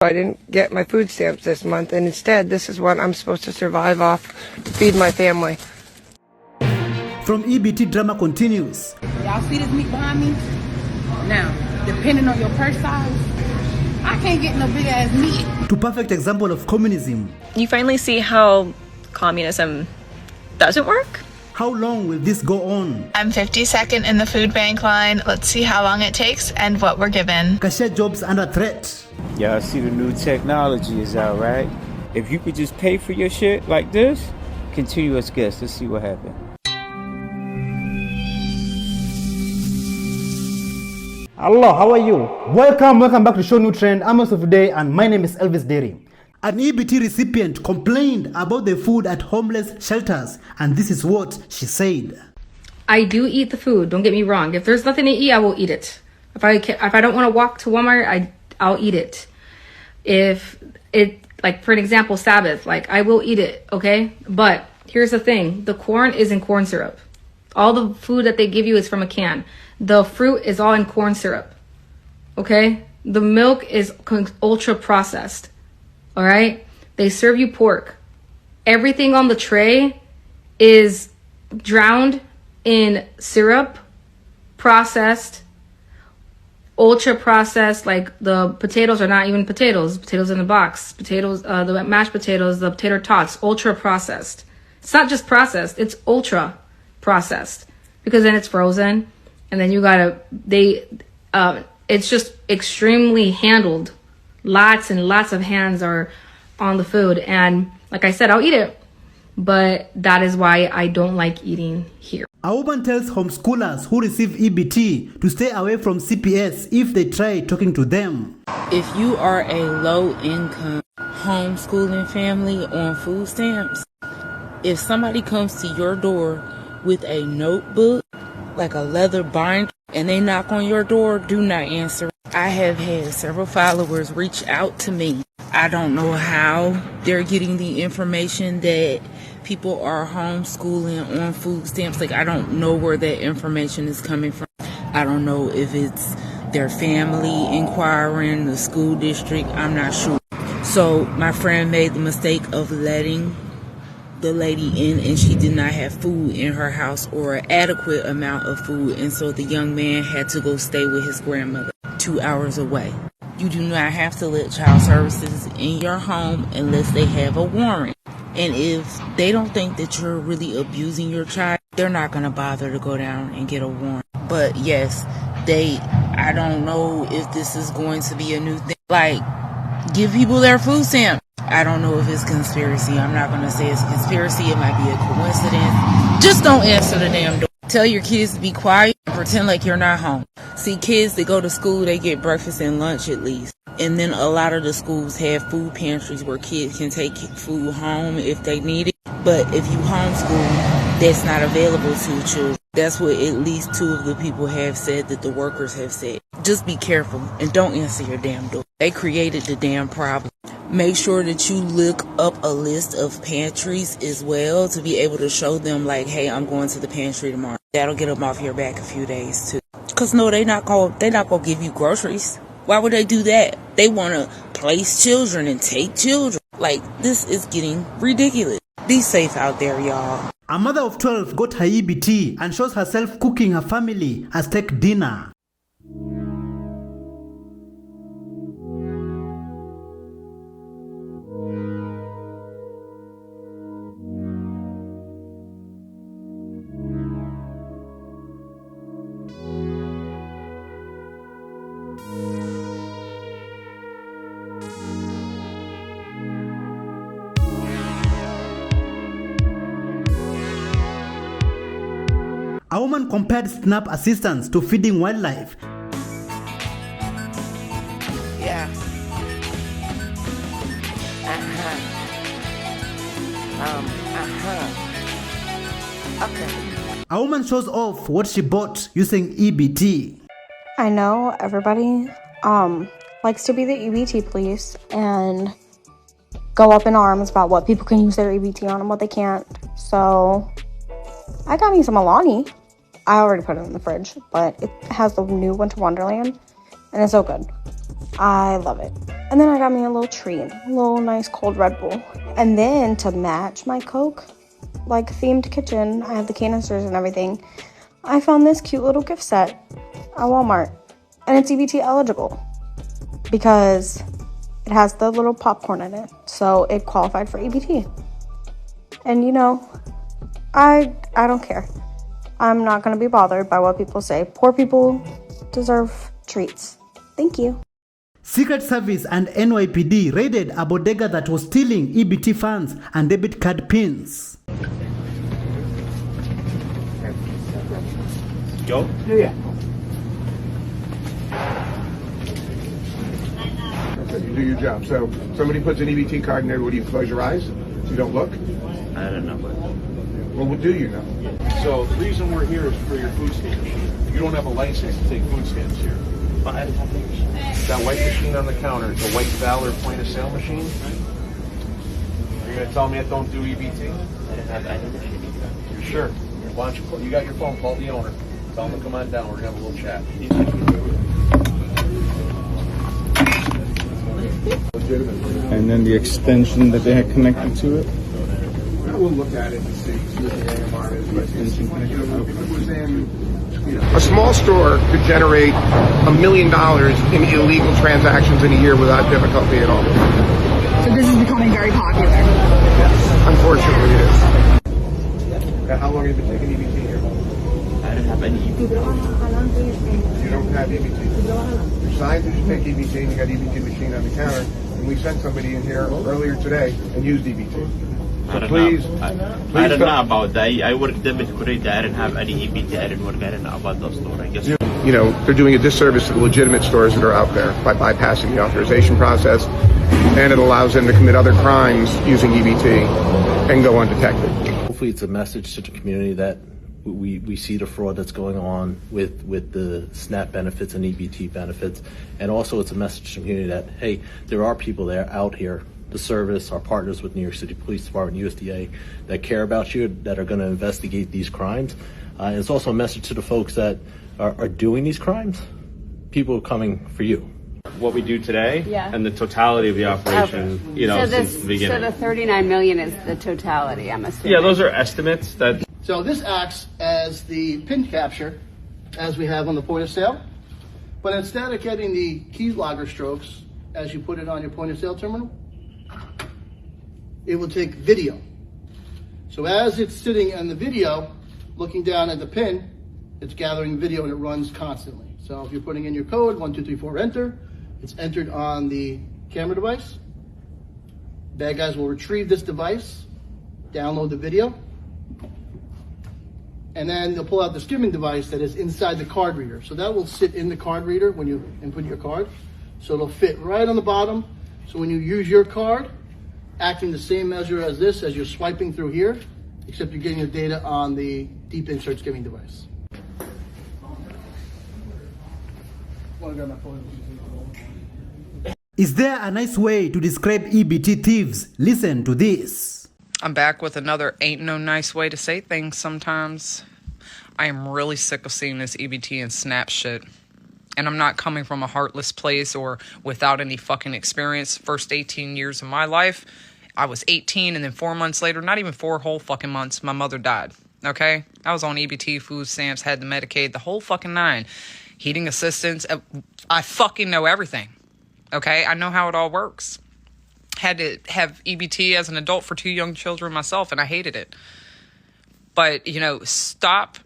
I didn't get my food stamps this month, and instead, this is what I'm supposed to survive off to feed my family. From EBT, drama continues. Y'all see this meat behind me? Now, depending on your purse size, I can't get no big ass meat. To perfect example of communism. You finally see how communism doesn't work. How long will this go on? I'm 52nd in the food bank line. Let's see how long it takes and what we're given. Cashier jobs under threat. Y'all see the new technology is out, right? If you could just pay for your shit like this, continuous guess. Let's see what happens. Hello, how are you? Welcome back to ShowNewTrend. I'm host of today, and my name is Elvis Derry. An EBT recipient complained about the food at homeless shelters, and this is what she said. I do eat the food, don't get me wrong. If there's nothing to eat, I will eat it. If I don't want to walk to Walmart, I'll eat it. If it, like for an example, Sabbath, like I will eat it, okay? But here's the thing, the corn is in corn syrup. All the food that they give you is from a can. The fruit is all in corn syrup, okay? The milk is ultra processed, all right? They serve you pork. Everything on the tray is drowned in syrup, processed, ultra processed. Like the potatoes are not even potatoes in the box, the mashed potatoes, the tater tots, ultra processed. It's not just processed, it's ultra processed, because then it's frozen, and then you gotta, it's just extremely handled. Lots and lots of hands are on the food, and like I said, I'll eat it, but that is why I don't like eating here. A woman tells homeschoolers who receive EBT to stay away from CPS if they try talking to them. If you are a low-income homeschooling family on food stamps, if somebody comes to your door with a notebook, like a leather binder, and they knock on your door, do not answer. I have had several followers reach out to me. I don't know how they're getting the information that people are homeschooling on food stamps. Like, I don't know where that information is coming from. I don't know if it's their family inquiring, the school district, I'm not sure. So my friend made the mistake of letting the lady in, and she did not have food in her house or an adequate amount of food, and so the young man had to go stay with his grandmother 2 hours away. You do not have to let child services in your home unless they have a warrant. And if they don't think that you're really abusing your child, they're not going to bother to go down and get a warrant. But yes, I don't know if this is going to be a new thing. Like, give people their food stamp. I don't know if it's conspiracy. I'm not going to say it's a conspiracy. It might be a coincidence. Just don't answer the damn door. Tell your kids to be quiet and pretend like you're not home. See, kids that go to school, they get breakfast and lunch at least. And then a lot of the schools have food pantries where kids can take food home if they need it. But if you homeschool, that's not available to children. That's what at least 2 of the people have said, that the workers have said. Just be careful and don't answer your damn door. They created the damn problem. Make sure that you look up a list of pantries as well to be able to show them, like, hey, I'm going to the pantry tomorrow. That'll get them off your back a few days too. Cause no, they're not gonna give you groceries. Why would they do that? They want to place children and take children. Like, this is getting ridiculous. Be safe out there, y'all. A mother of 12 got her EBT and shows herself cooking her family a steak dinner. A woman compared SNAP assistance to feeding wildlife. Yeah. Okay. A woman shows off what she bought using EBT. I know everybody likes to be the EBT police and go up in arms about what people can use their EBT on and what they can't. So I got me some Alani. I already put it in the fridge, but it has the new Winter Wonderland, and it's so good. I love it. And then I got me a little treat, a little nice cold Red Bull. And then to match my Coke, like themed kitchen, I have the canisters and everything, I found this cute little gift set at Walmart. And it's EBT eligible because it has the little popcorn in it. So it qualified for EBT. And you know, I don't care. I'm not going to be bothered by what people say. Poor people deserve treats. Thank you. Secret Service and NYPD raided a bodega that was stealing EBT funds and debit card pins. Go? Yeah. You do your job. So somebody puts an EBT card in there, what do you close your eyes? You don't look? I don't know. Well, what do you know? So the reason we're here is for your food stamps. You don't have a license to take food stamps here. But I don't have the machine. That white machine on the counter, it's a white Valor point of sale machine. You're gonna tell me it don't do EBT? I don't have any machine. You're sure? Why don't you got your phone, call the owner. Tell him to come on down, we're gonna have a little chat. And then the extension that they had connected to it? We'll look at it and see what the AMR is. But if it was in, a small store could generate $1 million in illegal transactions in a year without difficulty at all. So this is becoming very popular. Yes, unfortunately it is. How long have you been taking EBT here? I don't have any EBT. You don't have EBT. Your sign says you take EBT and you got EBT machine on the counter. And we sent somebody in here earlier today and used EBT. So please, I don't know about that. I worked debit credit. I didn't have any EBT. I didn't work. I didn't know about those stores. I guess. You know, they're doing a disservice to the legitimate stores that are out there by bypassing the authorization process, and it allows them to commit other crimes using EBT and go undetected. Hopefully it's a message to the community that we see the fraud that's going on with the SNAP benefits and EBT benefits, and also it's a message to the community that, hey, there are people there out here, the service, our partners with New York City Police Department, USDA, that care about you, that are going to investigate these crimes. And it's also a message to the folks that are doing these crimes. People are coming for you. What we do today, Yeah. and the totality of the operation, since the beginning. So the 39 million is the totality, I'm assuming. Yeah, those are estimates that. So this acts as the pin capture, as we have on the point of sale, but instead of getting the key logger strokes as you put it on your point of sale terminal, it will take video. So as it's sitting in the video, looking down at the pin, it's gathering video and it runs constantly. So if you're putting in your code, 1234 enter, it's entered on the camera device. Bad guys will retrieve this device, download the video, and then they'll pull out the skimming device that is inside the card reader. So that will sit in the card reader when you input your card. So it'll fit right on the bottom. So when you use your card, acting the same measure as this, as you're swiping through here, except you're getting the data on the deep insert skimming device. Is there a nice way to describe EBT thieves? Listen to this. I'm back with another ain't no nice way to say things sometimes. I am really sick of seeing this EBT and SNAP shit. And I'm not coming from a heartless place or without any fucking experience. First 18 years of my life, I was 18 and then 4 months later, not even 4 whole fucking months, my mother died. Okay? I was on EBT, food stamps, had the Medicaid, the whole fucking nine. Heating assistance. I fucking know everything. Okay? I know how it all works. Had to have EBT as an adult for 2 young children myself, and I hated it. But, stop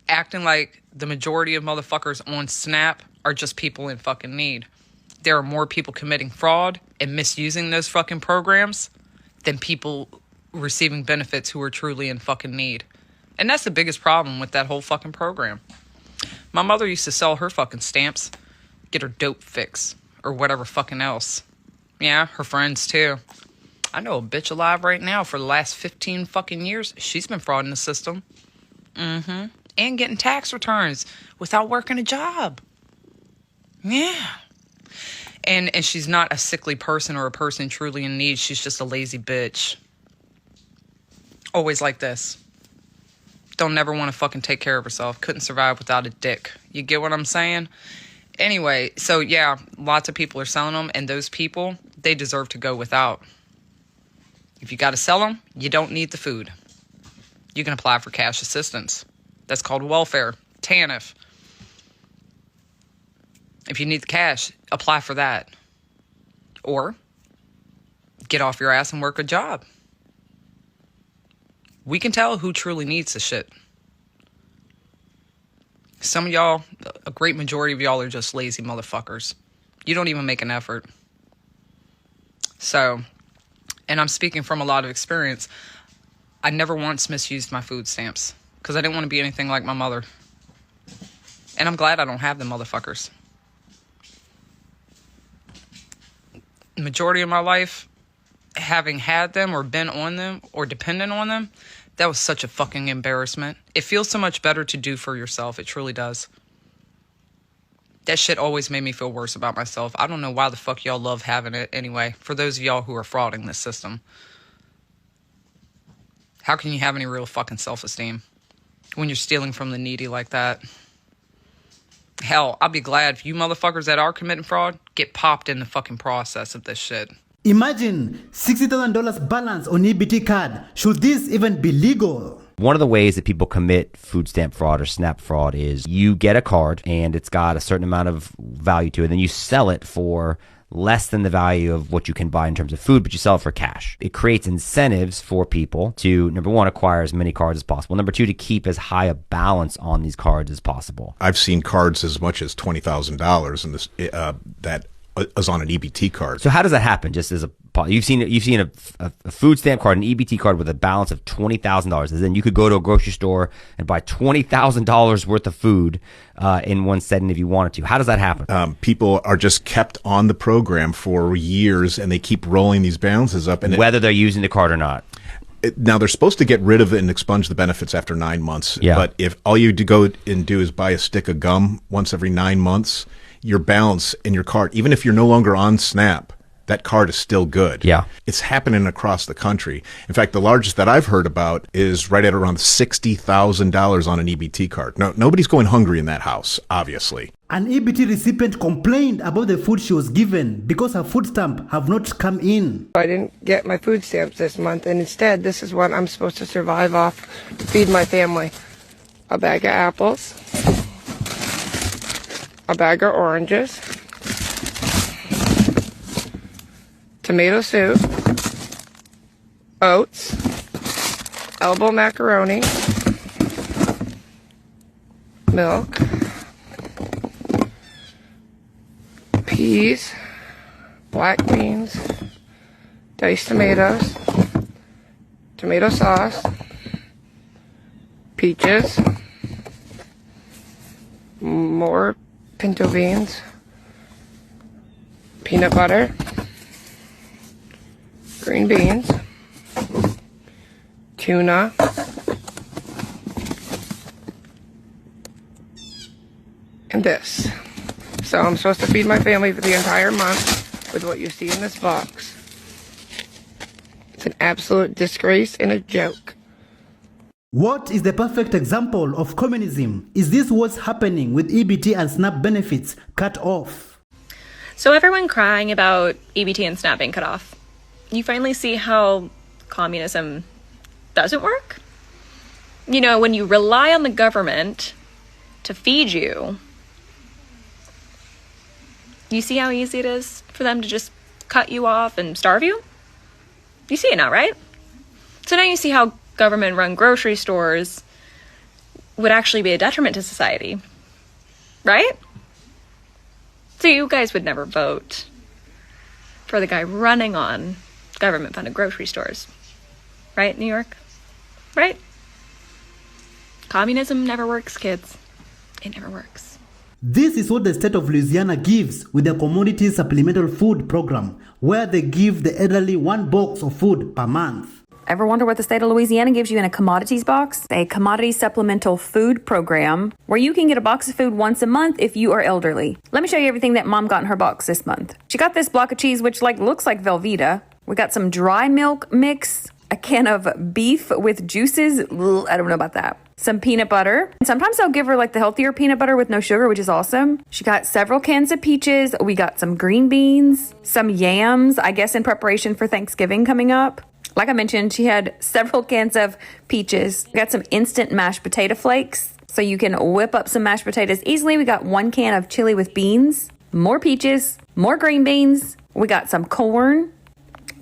acting like the majority of motherfuckers on SNAP are just people in fucking need. There are more people committing fraud and misusing those fucking programs than people receiving benefits who are truly in fucking need. And that's the biggest problem with that whole fucking program. My mother used to sell her fucking stamps, get her dope fix, or whatever fucking else. Yeah, her friends too. I know a bitch alive right now for the last 15 fucking years. She's been frauding the system. And getting tax returns without working a job. Yeah. And she's not a sickly person or a person truly in need. She's just a lazy bitch. Always like this. Don't never want to fucking take care of herself. Couldn't survive without a dick. You get what I'm saying? Anyway, so yeah, lots of people are selling them, and those people, they deserve to go without. If you got to sell them, you don't need the food. You can apply for cash assistance. That's called welfare, TANF. If you need the cash, apply for that. Or get off your ass and work a job. We can tell who truly needs the shit. Some of y'all, a great majority of y'all are just lazy motherfuckers. You don't even make an effort. So, and I'm speaking from a lot of experience, I never once misused my food stamps because I didn't want to be anything like my mother. And I'm glad I don't have them motherfuckers. The majority of my life, having had them or been on them or dependent on them, that was such a fucking embarrassment. It feels so much better to do for yourself. It truly does. That shit always made me feel worse about myself. I don't know why the fuck y'all love having it anyway. For those of y'all who are frauding this system. How can you have any real fucking self-esteem when you're stealing from the needy like that? Hell, I'll be glad if you motherfuckers that are committing fraud get popped in the fucking process of this shit. Imagine $60,000 balance on EBT card. Should this even be legal? One of the ways that people commit food stamp fraud or SNAP fraud is you get a card and it's got a certain amount of value to it. Then you sell it for less than the value of what you can buy in terms of food, but you sell it for cash. It creates incentives for people to, number one, acquire as many cards as possible. Number two, to keep as high a balance on these cards as possible. I've seen cards as much as $20,000 in this that is on an EBT card. So how does that happen? Just as you've seen a food stamp card, an EBT card with a balance of $20,000, and then you could go to a grocery store and buy $20,000 worth of food in one setting if you wanted to. How does that happen? People are just kept on the program for years, and they keep rolling these balances up, and whether they're using the card or not. Now, they're supposed to get rid of it and expunge the benefits after 9 months. Yeah. But if all you go and do is buy a stick of gum once every 9 months, your balance in your card, even if you're no longer on SNAP, that card is still good. Yeah. It's happening across the country. In fact, the largest that I've heard about is right at around $60,000 on an EBT card. No, nobody's going hungry in that house, obviously. An EBT recipient complained about the food she was given because her food stamp have not come in. I didn't get my food stamps this month, and instead, this is what I'm supposed to survive off to feed my family. A bag of apples, a bag of oranges, tomato soup, oats, elbow macaroni, milk, peas, black beans, diced tomatoes, tomato sauce, peaches, more pinto beans, peanut butter, green beans, tuna, and this. So I'm supposed to feed my family for the entire month with what you see in this box. It's an absolute disgrace and a joke. What is the perfect example of communism? Is this what's happening with EBT and SNAP benefits cut off? So everyone crying about EBT and SNAP being cut off. You finally see how communism doesn't work? You know, when you rely on the government to feed you, you see how easy it is for them to just cut you off and starve you? You see it now, right? So now you see how government-run grocery stores would actually be a detriment to society, right? So you guys would never vote for the guy running on government-funded grocery stores, right, New York? Right? Communism never works, kids. It never works. This is what the state of Louisiana gives with the Commodity Supplemental Food Program, where they give the elderly one box of food per month. Ever wonder what the state of Louisiana gives you in a commodities box? A commodity supplemental food program where you can get a box of food once a month if you are elderly. Let me show you everything that Mom got in her box this month. She got this block of cheese, which looks like Velveeta. We got some dry milk mix, a can of beef with juices. I don't know about that. some peanut butter. And sometimes I'll give her like the healthier peanut butter with no sugar, which is awesome. She got several cans of peaches. We got some green beans, some yams, I guess in preparation for Thanksgiving coming up. Like I mentioned, she had several cans of peaches. We got some instant mashed potato flakes, so you can whip up some mashed potatoes easily. We got 1 can of chili with beans, more peaches, more green beans. We got some corn,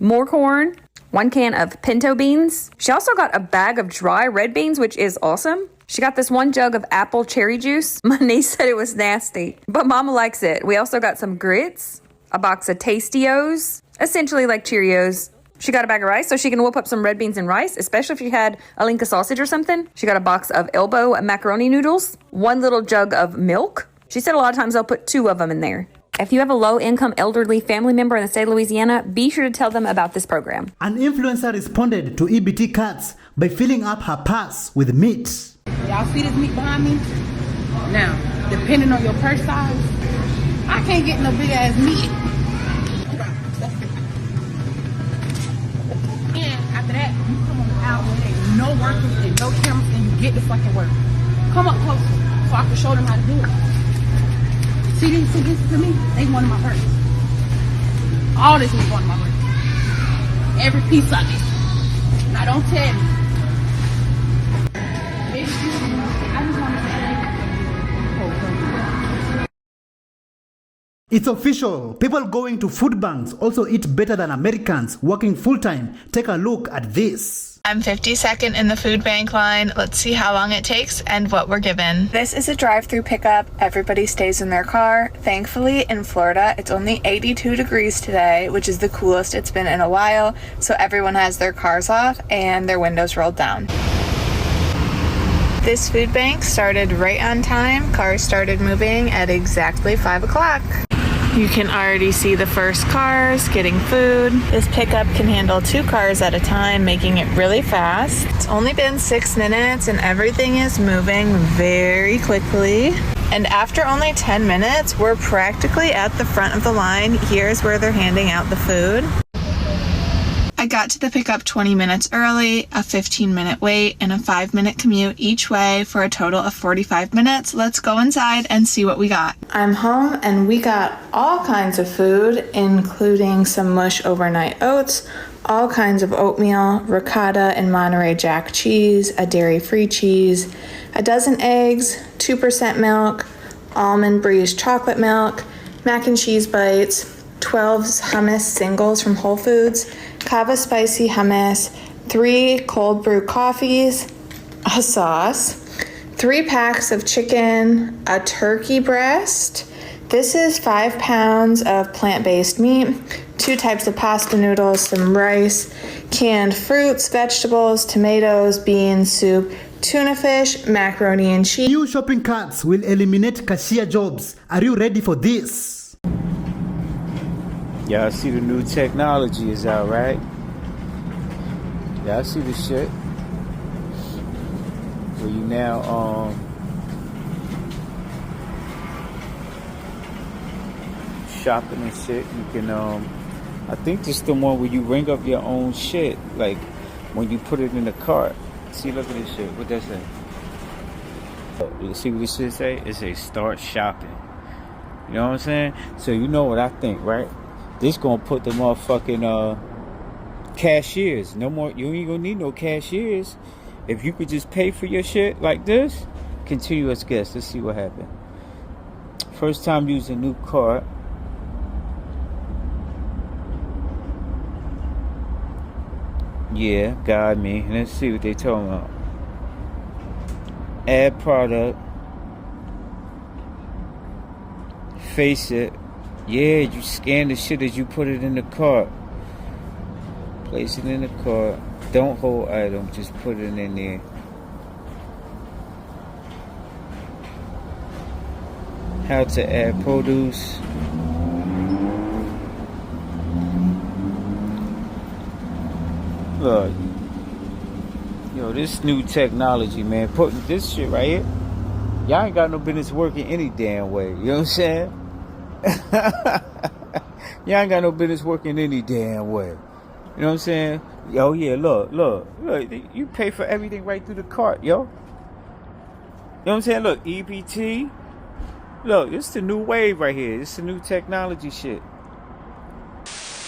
more corn, 1 can of pinto beans. She also got a bag of dry red beans, which is awesome. She got this 1 jug of apple cherry juice. My niece said it was nasty, but Mama likes it. We also got some grits, a box of Tastios, essentially like Cheerios. She got a bag of rice so she can whip up some red beans and rice, especially if she had a Linka sausage or something. She got a box of elbow macaroni noodles, 1 little jug of milk. She said a lot of times they'll put 2 of them in there. If you have a low-income elderly family member in the state of Louisiana, be sure to tell them about this program. An influencer responded to EBT cuts by filling up her purse with meat. Y'all see this meat behind me? Now, depending on your purse size, I can't get no big ass meat. And after that, you come on out where there's no workers and no cameras and you get the fucking work. Come up closer so I can show them how to do it. See this to me? They wanted my purse. All this was going in my purse. Every piece of it. Now don't tell me. I just want to say, It's official. People going to food banks also eat better than Americans working full-time. Take a look at this. I'm 52nd in the food bank line. Let's see how long it takes and what we're given. This is a drive-through pickup. Everybody stays in their car. Thankfully, in Florida, it's only 82 degrees today, which is the coolest it's been in a while. So everyone has their cars off and their windows rolled down. This food bank started right on time. Cars started moving at exactly 5 o'clock. You can already see the first cars getting food. This pickup can handle 2 cars at a time, making it really fast. It's only been 6 minutes and everything is moving very quickly. And after only 10 minutes, we're practically at the front of the line. Here's where they're handing out the food. I got to the pickup 20 minutes early, a 15-minute wait, and a 5-minute commute each way for a total of 45 minutes. Let's go inside and see what we got. I'm home and we got all kinds of food, including some mush overnight oats, all kinds of oatmeal, ricotta and Monterey Jack cheese, a dairy-free cheese, a dozen eggs, 2% milk, almond breeze chocolate milk, mac and cheese bites, 12 hummus singles from Whole Foods, Kava spicy hummus, 3 cold brew coffees, a sauce, 3 packs of chicken, a turkey breast. This is 5 pounds of plant-based meat, 2 types of pasta noodles, some rice, canned fruits, vegetables, tomatoes, beans, soup, tuna fish, macaroni and cheese. New shopping carts will eliminate cashier jobs. Are you ready for this? Y'all see the new technology is out, right? Y'all see the shit? Where you now, shopping and shit. You can, I think this is the one where you ring up your own shit. Like, when you put it in the cart. See, look at this shit. What that say? You see what this shit say? It say start shopping. You know what I'm saying? So you know what I think, right? This gonna put the motherfucking cashiers. No more. You ain't gonna need no cashiers. If you could just pay for your shit like this. Continue as guest. Let's see what happened. First time using new cart. Yeah, got me. Let's see what they talking about. Add product. Face it. Yeah, you scan the shit as you put it in the cart. Place it in the cart. Don't hold item, just put it in there. How to add produce. Look. Yo, this new technology, man. Putting this shit right here. Y'all ain't got no business working any damn way. You know what I'm saying? Y'all ain't got no business working any damn way. You know what I'm saying? Yo, yeah, look. You pay for everything right through the cart, yo. what I'm saying? Look, EBT. Look, it's the new wave right here. It's the new technology shit.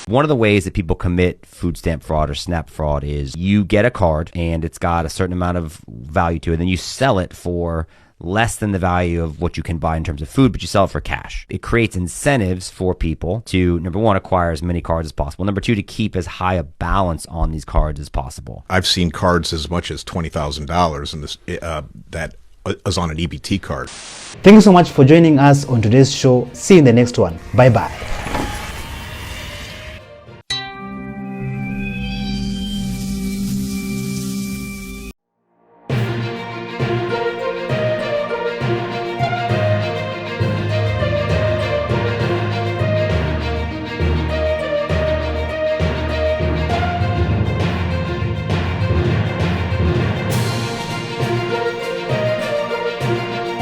One of the ways that people commit food stamp fraud or SNAP fraud is you get a card and it's got a certain amount of value to it, and then you sell it for less than the value of what you can buy in terms of food, but you sell it for cash. It creates incentives for people to, number one, acquire as many cards as possible. Number two, to keep as high a balance on these cards as possible. I've seen cards as much as $20,000 in this that is on an EBT card. Thank you so much for joining us on today's show. See you in the next one. Bye bye.